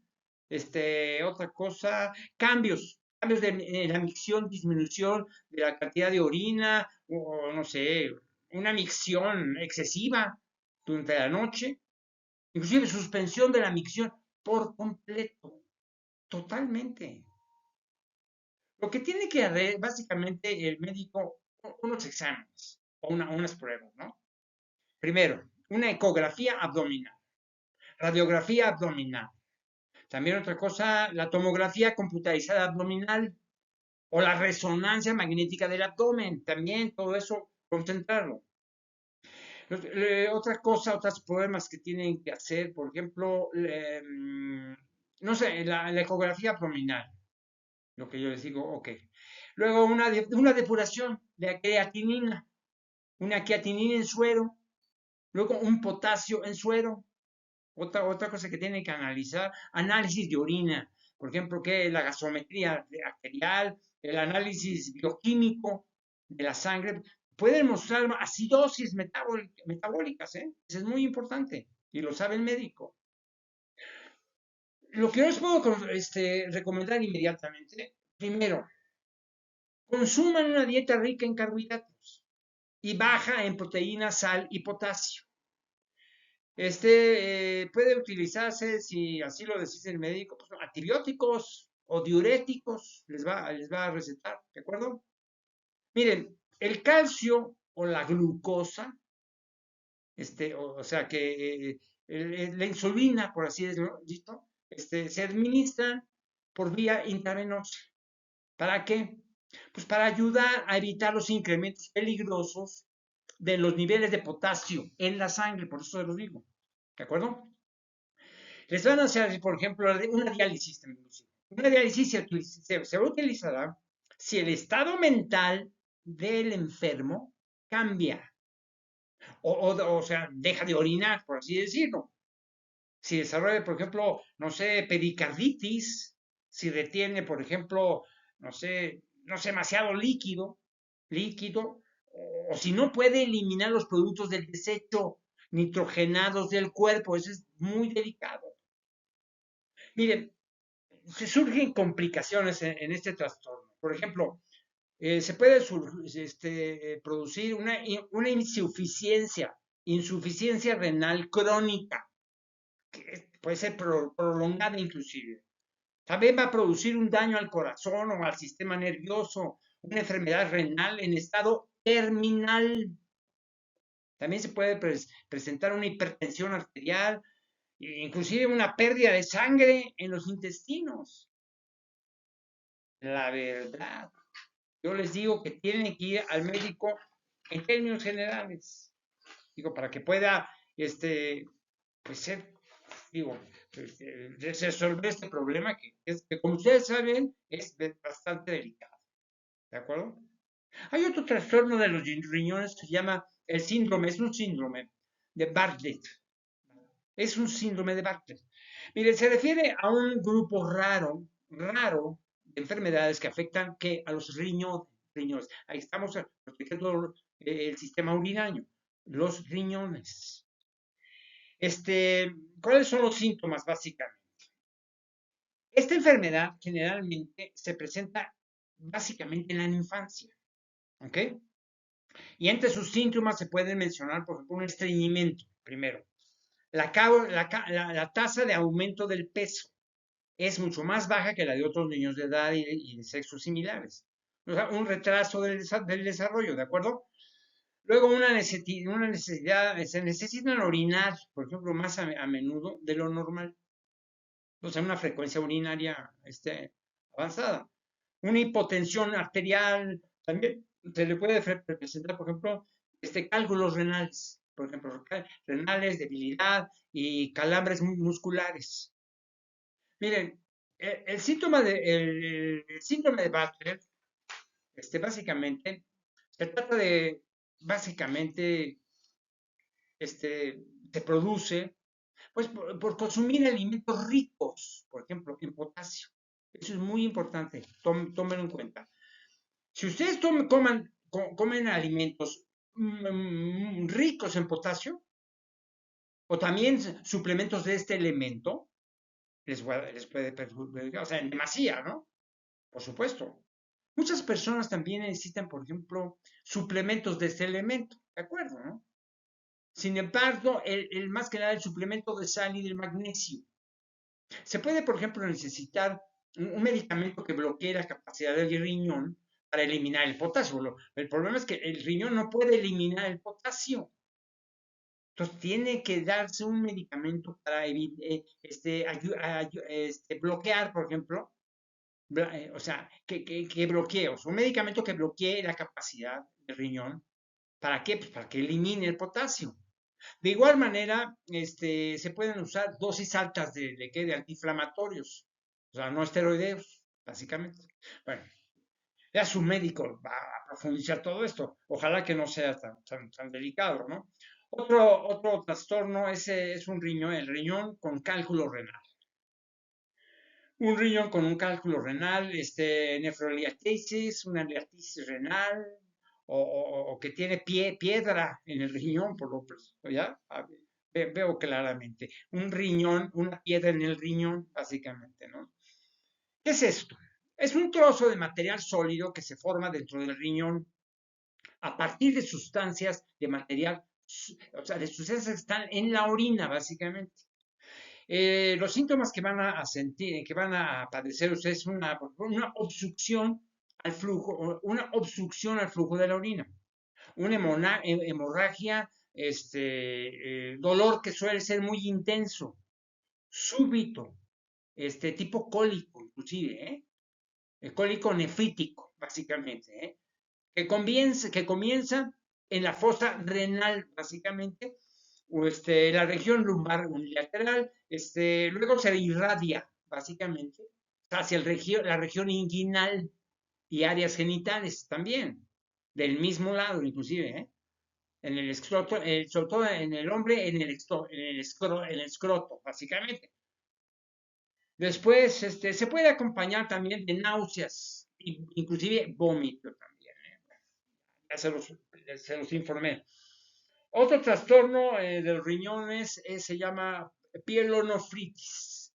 Otra cosa, cambios de la micción, disminución de la cantidad de orina, o no sé, una micción excesiva durante la noche, inclusive suspensión de la micción por completo, totalmente. Lo que tiene que hacer básicamente el médico, unos exámenes o unas pruebas, ¿no? Primero, una ecografía abdominal, radiografía abdominal. También otra cosa, la tomografía computarizada abdominal o la resonancia magnética del abdomen. También todo eso, concentrarlo. Otros problemas que tienen que hacer, por ejemplo, no sé, la ecografía abdominal. Lo que yo les digo, ok. Luego una depuración de creatinina, una creatinina en suero, luego un potasio en suero. Otra cosa que tiene que analizar, análisis de orina, por ejemplo, que la gasometría arterial, el análisis bioquímico de la sangre, pueden mostrar acidosis metabólicas, ¿eh? Eso es muy importante y lo sabe el médico. Lo que yo les puedo recomendar inmediatamente, primero, consuman una dieta rica en carbohidratos y baja en proteínas, sal y potasio. Puede utilizarse, si así lo decide el médico, pues, antibióticos o diuréticos, les va a recetar, ¿de acuerdo? Miren, el calcio o la glucosa, o sea que la insulina, por así decirlo, se administran por vía intravenosa. ¿Para qué? Pues para ayudar a evitar los incrementos peligrosos de los niveles de potasio en la sangre, por eso se los digo. ¿De acuerdo? Les van a hacer, por ejemplo, una diálisis. Una diálisis se utilizará si el estado mental del enfermo cambia. O sea, deja de orinar, por así decirlo. Si desarrolla, por ejemplo, no sé, pericarditis, si retiene, por ejemplo, no sé, demasiado líquido, o si no puede eliminar los productos del desecho nitrogenados del cuerpo, eso es muy delicado. Miren, se surgen complicaciones en este trastorno. Por ejemplo, se puede producir una insuficiencia renal crónica, que puede ser prolongada inclusive. También va a producir un daño al corazón o al sistema nervioso, una enfermedad renal en estado terminal. También se puede presentar una hipertensión arterial, inclusive una pérdida de sangre en los intestinos. La verdad, yo les digo que tienen que ir al médico en términos generales, digo, para que pueda, pues ser, digo, resolver este problema que, como ustedes saben, es bastante delicado, ¿de acuerdo? Hay otro trastorno de los riñones que se llama es un síndrome de Bartlett, es un síndrome de Bartlett. Mire, se refiere a un grupo raro de enfermedades que afectan a los riñones. Ahí estamos protegiendo el sistema urinario, los riñones. ¿Cuáles son los síntomas básicamente? Esta enfermedad generalmente se presenta básicamente en la infancia, ¿ok? Y entre sus síntomas se pueden mencionar, por ejemplo, un estreñimiento, primero. La tasa de aumento del peso es mucho más baja que la de otros niños de edad y de sexos similares. O sea, un retraso del desarrollo, ¿de acuerdo? Luego una necesidad, se necesitan orinar, por ejemplo, más a menudo de lo normal. O sea, una frecuencia urinaria avanzada. Una hipotensión arterial, también se le puede presentar, por ejemplo, cálculos renales, por ejemplo, renales, debilidad y calambres musculares. Miren, el síndrome de Bartlett, básicamente, se trata de, básicamente, se produce, pues, por consumir alimentos ricos, por ejemplo, en potasio. Eso es muy importante, tómenlo en cuenta. Si ustedes comen alimentos ricos en potasio, o también suplementos de este elemento, les puede perjudicar, o sea, en demasía, ¿no? Por supuesto. Muchas personas también necesitan, por ejemplo, suplementos de este elemento, ¿de acuerdo, no? Sin embargo, más que nada el suplemento de sal y del magnesio. Se puede, por ejemplo, necesitar un medicamento que bloquee la capacidad del riñón para eliminar el potasio. El problema es que el riñón no puede eliminar el potasio. Entonces tiene que darse un medicamento para bloquear, por ejemplo, o sea, que bloquee, o sea, un medicamento que bloquee la capacidad del riñón. ¿Para qué? Pues para que elimine el potasio. De igual manera, se pueden usar dosis altas de antiinflamatorios, o sea, no esteroideos, básicamente. Bueno, ya su médico va a profundizar todo esto. Ojalá que no sea tan delicado, ¿no? Otro trastorno es el riñón con cálculo renal. Un riñón con un cálculo renal, nefroliatisis, una liatisis renal, o que tiene piedra en el riñón, por lo que ya veo claramente. Un riñón, una piedra en el riñón, básicamente, ¿no? ¿Qué es esto? Es un trozo de material sólido que se forma dentro del riñón a partir de sustancias de material, o sea, de sustancias que están en la orina, básicamente. Los síntomas que van a sentir, que van a padecer ustedes es una obstrucción al flujo de la orina, una hemorragia, dolor que suele ser muy intenso, súbito, tipo cólico, inclusive, cólico nefrítico, básicamente, que comienza en la fosa renal, básicamente, o la región lumbar unilateral, luego se irradia, básicamente, hacia la región inguinal y áreas genitales también, del mismo lado, inclusive, en el escroto, sobre todo en el hombre, en el escroto, básicamente. Después, se puede acompañar también de náuseas, inclusive vómito también. Ya se los informé. Otro trastorno de los riñones se llama pielonefritis,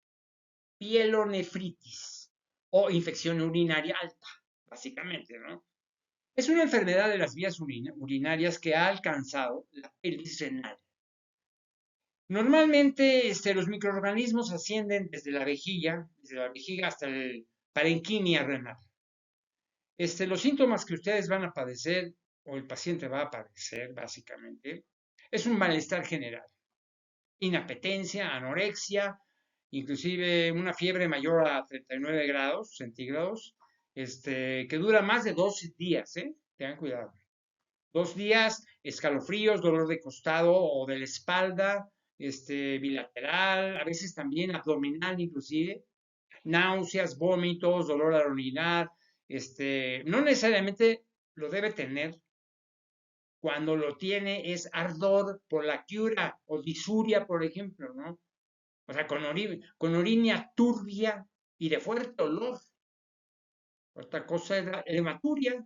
pielonefritis o infección urinaria alta, básicamente, ¿no? Es una enfermedad de las vías urinarias que ha alcanzado la pelvis renal. Normalmente los microorganismos ascienden desde la vejiga hasta el parenquimia renal. Los síntomas que ustedes van a padecer o el paciente va a padecer básicamente es un malestar general, inapetencia, anorexia, inclusive una fiebre mayor a 39 grados centígrados, que dura más de 2 días, tengan cuidado. 2 días, escalofríos, dolor de costado o de la espalda, bilateral, a veces también abdominal inclusive, náuseas, vómitos, dolor al orinar, no necesariamente lo debe tener. Cuando lo tiene es ardor por la cura o disuria, por ejemplo, ¿no? O sea, con orina turbia y de fuerte olor. Otra cosa es la hematuria.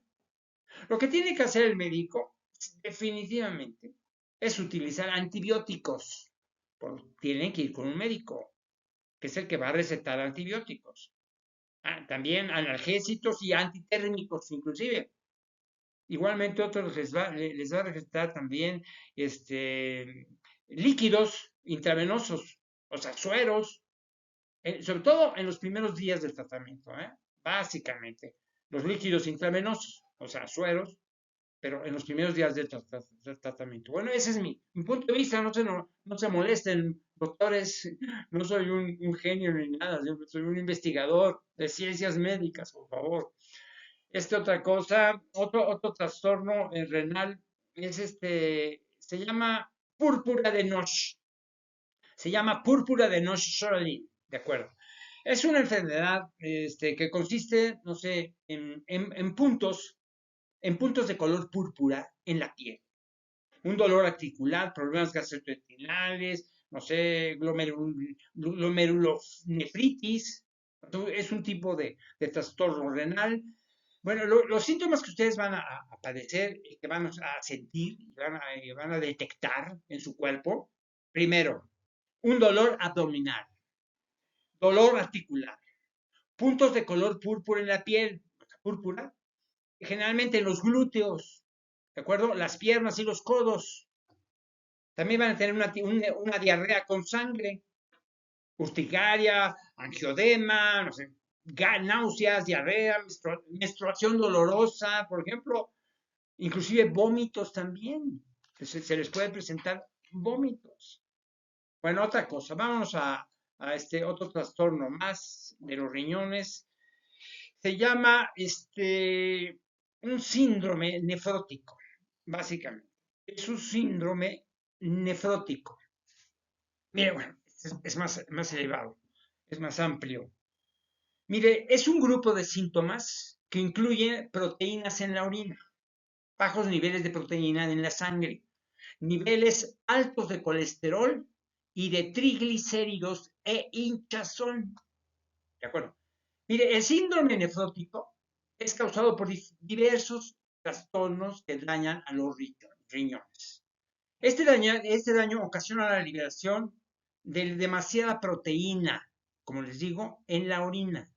Lo que tiene que hacer el médico, definitivamente, es utilizar antibióticos. Tienen que ir con un médico, que es el que va a recetar antibióticos. También analgésicos y antitérmicos, inclusive. Igualmente otros les va a recetar también líquidos intravenosos, o sea, sueros, sobre todo en los primeros días del tratamiento, básicamente. Los líquidos intravenosos, o sea, sueros, pero en los primeros días del tratamiento. Bueno, ese es mi punto de vista, no se molesten, doctores, no soy un genio ni nada, soy un investigador de ciencias médicas, por favor. Otra cosa, otro trastorno renal es se llama púrpura de Noche. Se llama púrpura de Noche-Charlie, ¿de acuerdo? Es una enfermedad que consiste, no sé, en puntos de color púrpura en la piel. Un dolor articular, problemas gastrointestinales, no sé, glomerulonefritis, es un tipo de trastorno renal. Bueno, los síntomas que ustedes van a padecer, que van a sentir, van a detectar en su cuerpo, primero, un dolor abdominal, dolor articular, puntos de color púrpura en la piel, púrpura, generalmente en los glúteos, ¿de acuerdo? Las piernas y los codos. También van a tener una diarrea con sangre, urticaria, angiodema, no sé, náuseas, diarrea, menstruación dolorosa, por ejemplo, inclusive vómitos también. Se les puede presentar vómitos. Bueno, otra cosa, vámonos a este otro trastorno más de los riñones. Se llama un síndrome nefrótico, básicamente. Es un síndrome nefrótico. Mire, bueno, es más elevado, es más amplio. Mire, es un grupo de síntomas que incluye proteínas en la orina, bajos niveles de proteína en la sangre, niveles altos de colesterol y de triglicéridos e hinchazón. ¿De acuerdo? Mire, el síndrome nefrótico es causado por diversos trastornos que dañan a los riñones. Este daño ocasiona la liberación de demasiada proteína, como les digo, en la orina.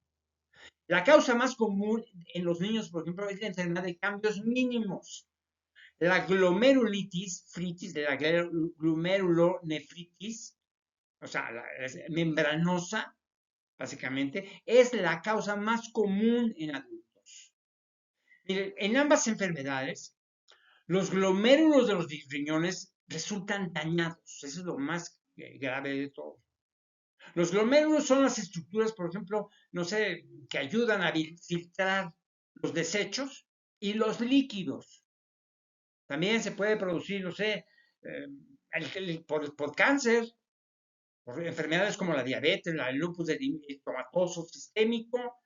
La causa más común en los niños, por ejemplo, es la enfermedad de cambios mínimos. La glomerulitis, fritis, de la glomerulonefritis, o sea, membranosa, básicamente, es la causa más común en adultos. Miren, en ambas enfermedades, los glomérulos de los riñones resultan dañados. Eso es lo más grave de todo. Los glomérulos son las estructuras, por ejemplo, no sé, que ayudan a filtrar los desechos y los líquidos. También se puede producir, no sé, por cáncer, por enfermedades como la diabetes, el lupus eritematoso sistémico.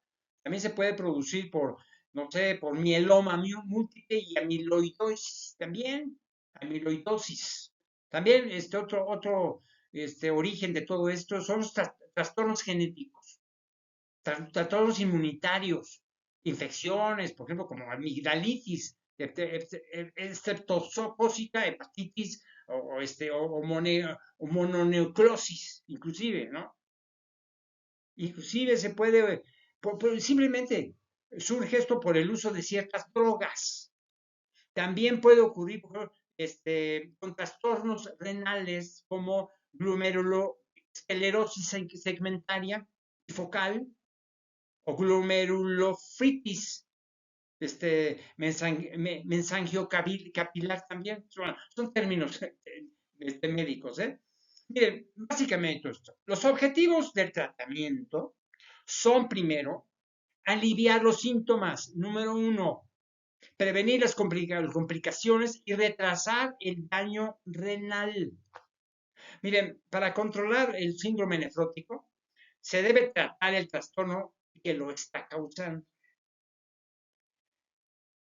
También se puede producir por, no sé, por mieloma múltiple y amiloidosis también, amiloidosis. También otro origen de todo esto son los trastornos genéticos, trastornos inmunitarios, infecciones, por ejemplo, como amigdalitis, estreptocócica, hepatitis o mononucleosis, inclusive, ¿no? Inclusive se puede, simplemente surge esto por el uso de ciertas drogas. También puede ocurrir con trastornos renales como glomerulosclerosis segmentaria y focal o glomerulofritis, mensangio capilar también. Son términos médicos, ¿eh? Miren, básicamente esto. Los objetivos del tratamiento son, primero, aliviar los síntomas. Número 1, prevenir las complicaciones y retrasar el daño renal. Miren, para controlar el síndrome nefrótico, se debe tratar el trastorno que lo está causando.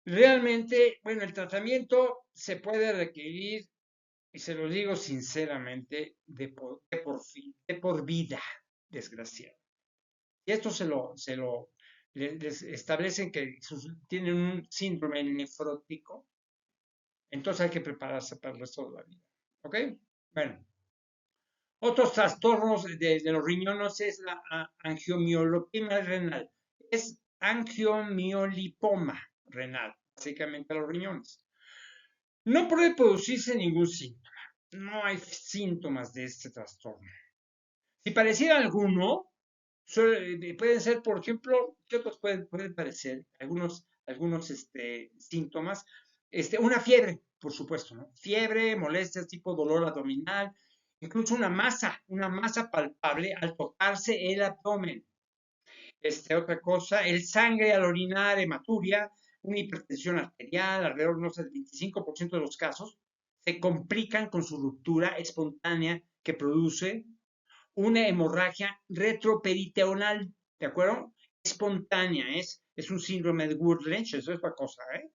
Realmente, bueno, el tratamiento se puede requerir, y se lo digo sinceramente, de por vida, desgraciado. Y esto les establecen que tienen un síndrome nefrótico, entonces hay que prepararse para el resto de la vida. ¿Ok? Bueno, otros trastornos de los riñones es la angiomiolipoma renal. Es angiomiolipoma renal, básicamente a los riñones. No puede producirse ningún síntoma. No hay síntomas de este trastorno. Si pareciera alguno, pueden ser, por ejemplo, ¿qué otros pueden parecer? Algunos síntomas. Una fiebre, por supuesto, ¿no? Fiebre, molestias tipo dolor abdominal, incluso una masa palpable al tocarse el abdomen. Otra cosa, el sangre al orinar, hematuria, una hipertensión arterial, alrededor no sé, del 25% de los casos, se complican con su ruptura espontánea que produce una hemorragia retroperitoneal, ¿de acuerdo? Espontánea, es un síndrome de Woodledge, eso es otra cosa, ¿eh?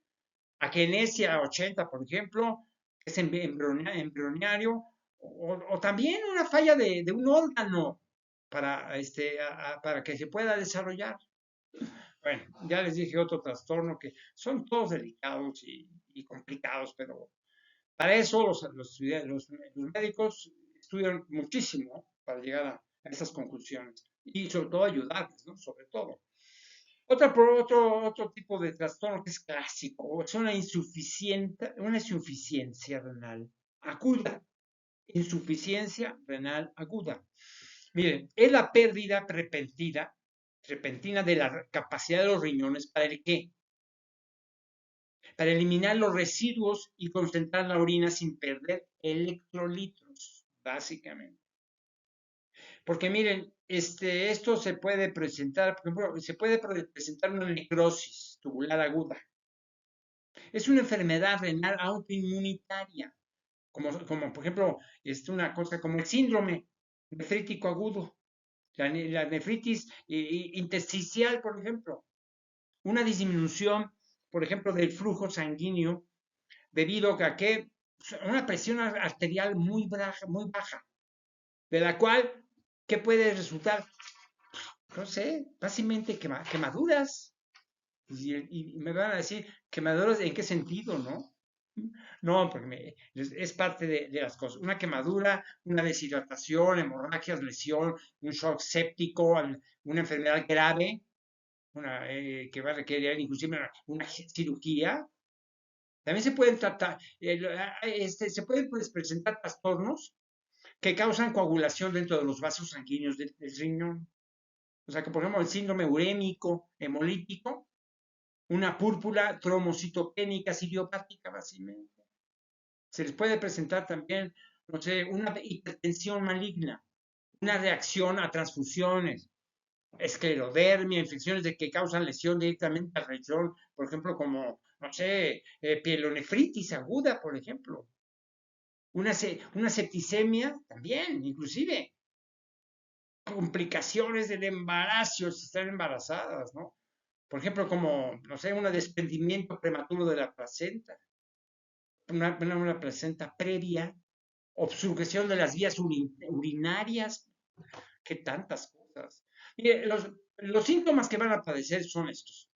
Agenesia 80, por ejemplo, es embrionario, o también una falla de un órgano para que se pueda desarrollar. Bueno, ya les dije otro trastorno que son todos delicados y complicados, pero para eso los médicos estudian muchísimo para llegar a esas conclusiones y sobre todo ayudarles, ¿no? Sobre todo. Otro tipo de trastorno que es clásico es una insuficiencia renal aguda. Insuficiencia renal aguda. Miren, es la pérdida repentina de la capacidad de los riñones para el qué? Para eliminar los residuos y concentrar la orina sin perder electrolitos, básicamente. Porque miren, esto se puede presentar, por ejemplo, se puede presentar una necrosis tubular aguda. Es una enfermedad renal autoinmunitaria, como por ejemplo, una cosa como el síndrome nefrítico agudo, la nefritis intersticial, por ejemplo. Una disminución, por ejemplo, del flujo sanguíneo debido a que una presión arterial muy baja, de la cual, ¿qué puede resultar? No sé, fácilmente quemaduras, Y me van a decir, quemaduras, ¿en qué sentido, no? No, porque es parte de las cosas. Una quemadura, una deshidratación, hemorragias, lesión, un shock séptico, una enfermedad grave, que va a requerir inclusive una cirugía. También se pueden tratar, se pueden pues, presentar trastornos que causan coagulación dentro de los vasos sanguíneos del riñón. O sea, que por ejemplo el síndrome urémico, hemolítico, una púrpura tromocitopénica idiopática, básicamente. Se les puede presentar también, no sé, una hipertensión maligna, una reacción a transfusiones, esclerodermia, infecciones de que causan lesión directamente al riñón, por ejemplo, como, no sé, pielonefritis aguda, por ejemplo. Una septicemia también, inclusive. Complicaciones del embarazo si están embarazadas, ¿no? Por ejemplo, como, no sé, un desprendimiento prematuro de la placenta, una placenta previa, obstrucción de las vías urinarias, que tantas cosas. Mire, los síntomas que van a padecer son estos.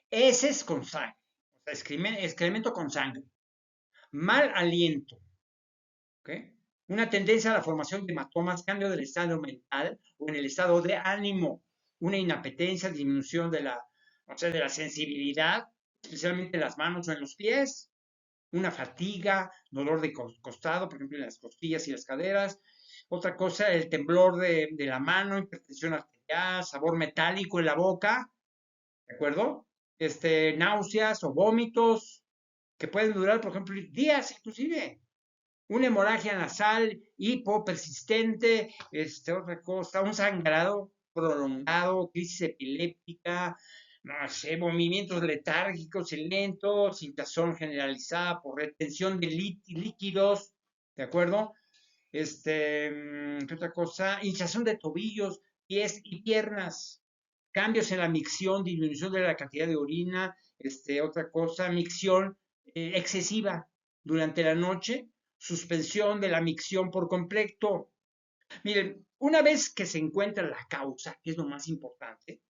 Heces con sangre, o sea, excremento con sangre, mal aliento, ¿ok? Una tendencia a la formación de hematomas, cambio del estado mental o en el estado de ánimo, una inapetencia, disminución de la, o sea, de la sensibilidad, especialmente en las manos o en los pies, una fatiga, dolor de costado, por ejemplo, en las costillas y las caderas. Otra cosa, el temblor de la mano, hipertensión arterial, sabor metálico en la boca, ¿de acuerdo? Náuseas o vómitos que pueden durar, por ejemplo, días inclusive. Una hemorragia nasal, hipo persistente, otra cosa, un sangrado prolongado, crisis epiléptica, no sé, movimientos letárgicos y lentos, hinchazón generalizada por retención de líquidos, ¿de acuerdo? ¿Qué otra cosa? Hinchazón de tobillos, pies y piernas, cambios en la micción, disminución de la cantidad de orina, otra cosa, micción excesiva durante la noche, suspensión de la micción por completo. Miren, una vez que se encuentra la causa, que es lo más importante,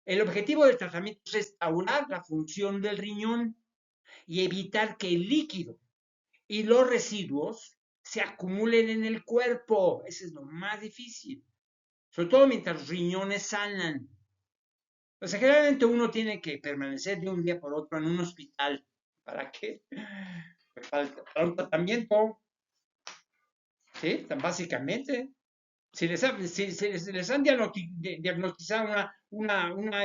el objetivo del tratamiento es restaurar la función del riñón y evitar que el líquido y los residuos se acumulen en el cuerpo. Eso es lo más difícil, sobre todo mientras los riñones sanan. O sea, generalmente uno tiene que permanecer de un día por otro en un hospital. ¿Para qué? Para un tratamiento, ¿sí? Tan básicamente. Si les han diagnosticado una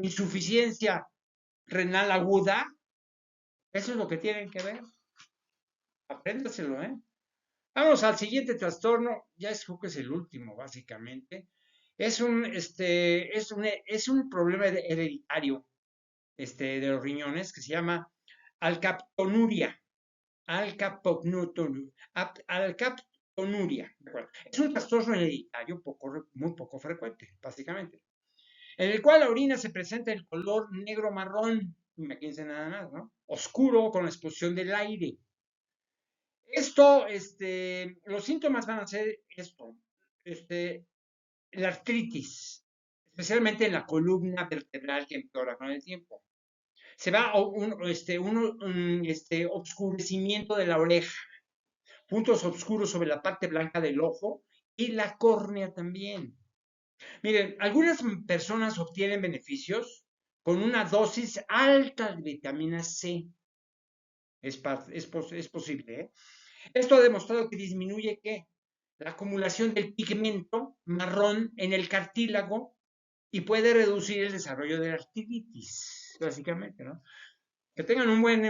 insuficiencia renal aguda, eso es lo que tienen que ver. Apréndaselo, ¿eh? Vamos al siguiente trastorno, ya creo que es el último, básicamente. Es un problema hereditario, de los riñones que se llama alcaptonuria. Alcaptonuria. Alcaptonuria. Es un trastorno hereditario muy poco frecuente, básicamente, en el cual la orina se presenta en color negro-marrón, imagínense nada más, ¿no? Oscuro con la exposición del aire. Los síntomas van a ser esto, la artritis, especialmente en la columna vertebral que empeora con el tiempo. Se va un obscurecimiento de la oreja, puntos oscuros sobre la parte blanca del ojo y la córnea también. Miren, algunas personas obtienen beneficios con una dosis alta de vitamina C. Es posible, ¿eh? Esto ha demostrado que disminuye ¿qué? La acumulación del pigmento marrón en el cartílago y puede reducir el desarrollo de la artritis, básicamente, ¿no? Que tengan un buen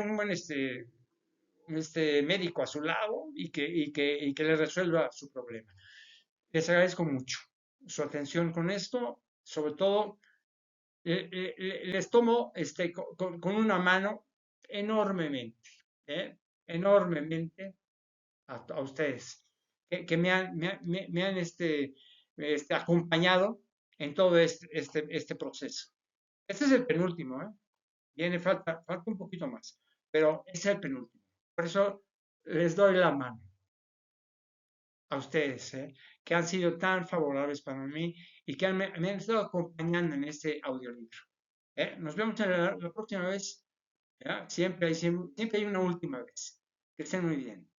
médico a su lado y que les resuelva su problema. Les agradezco mucho su atención con esto, sobre todo les tomo con una mano enormemente, ¿eh? Enormemente a ustedes, que me han acompañado en todo este proceso. Este es el penúltimo, ¿eh? Falta un poquito más, pero es el penúltimo. Por eso les doy la mano a ustedes, ¿eh? Que han sido tan favorables para mí y que me han estado acompañando en este audiolibro. Nos vemos en la próxima vez. ¿Ya? Siempre hay una última vez. Que estén muy bien.